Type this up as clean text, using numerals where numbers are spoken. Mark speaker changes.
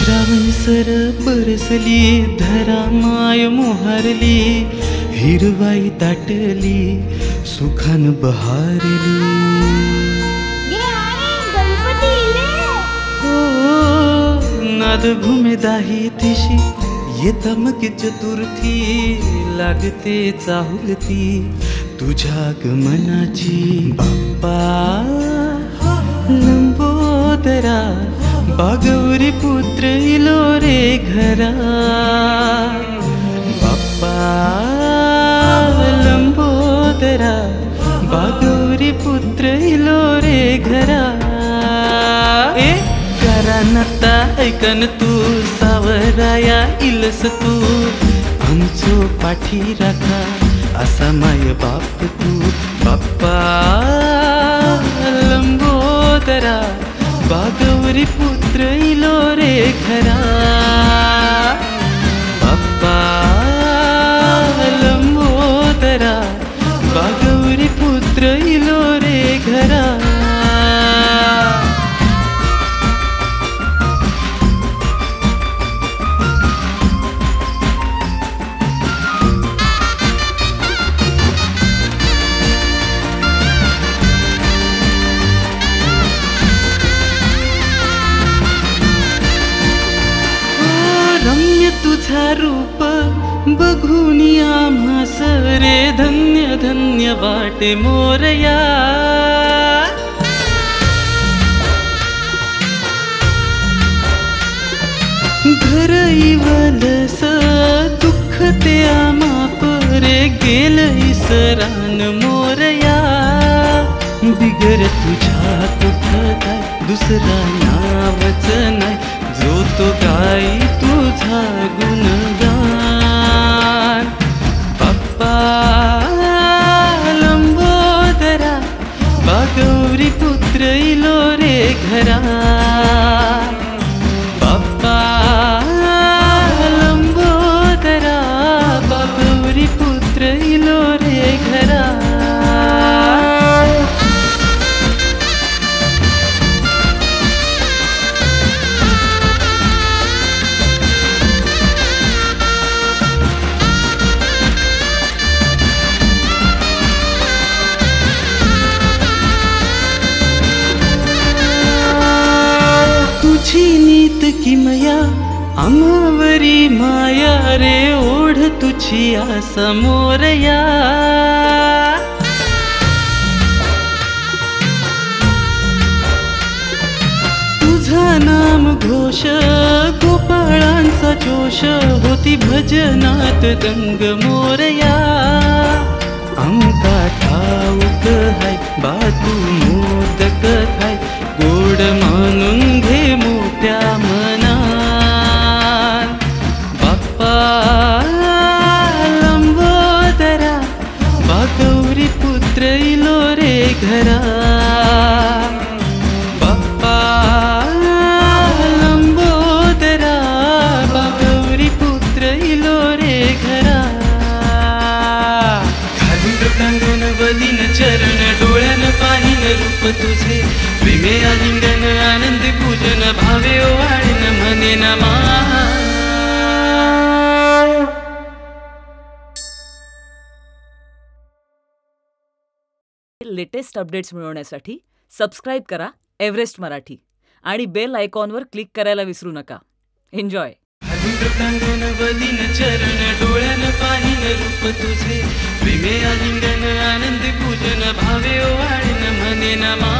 Speaker 1: Shravan sir बरसली, धरा माय मोहारली, हिरवाई दाटली, सुखान बहारली. नाद घुमे दाही दिशी, येता मग चतुर्थी, लागते चाहुलती तुझ्या गमनाची. बाप्पा लंबोदरा, बागौरी पुत्र इलो रे घरा. बाप्पा लंबोदरा, बागौरी पुत्र इलो रे घरा. ए करा नता ऐकन तू, सावराया इलस तू, आमचो पाठी राखा असा माय बाप तू. बाप्पा लंबोदरा, बागौरी पुत्र इलो रे घरा. बाप्पा लंबोदरा, बागौरी पुत्र इलो रे घरा. रम्य तुझा रूप बघून आम्हास रे, धन्य धन्य वाटे मोरया. घर इवलस दुःख ते आम्हा परे, गेल इसरान मोरया. बिगर तुझ्या कुठ काय दुसरा नावच नाही, जो तो गाई तुझा गुणगान. बाप्पा लंबोदरा, बागौरी पुत्र इलो रे घरा. बाप्पा लंबोदरा, बागौरी पुत्र इलो रे घरा. तुझी नीत किमया, आम्हावरी माया रे, ओढ तुझी आसा मोरया. तुझा नाम घोष, गोपाळांचा जोश, होती भजनात दंग मोरया. आमका ठाऊक हाय बा तू मोदक हाय, गोड मानून घे मोठ्या मनात. बाप्पा लंबोदरा, बागौरी पुत्र इलो रे घरा. बाप्पा लंबोदरा, बागौरी पुत्र इलो रे घरा. घालून टांगून वलीन चरण, डोळ्यान पाहिन रूप तुझे, प्रेमे आलिंगन आनंद पूजन, भावे ओवाळीन म्हणे नमा.
Speaker 2: लेटेस्ट अपडेट्स मिळवण्यासाठी सबस्क्राईब करा एव्हरेस्ट मराठी आणि बेल आयकॉनवर क्लिक करायला विसरू नका. एन्जॉय.
Speaker 1: टांगून वलीन चरण, डोळ्यान पाहिन रूप तुझे, प्रेमे आलिंगन आनंद पूजन, भावे ओवाळीन म्हणे नमा.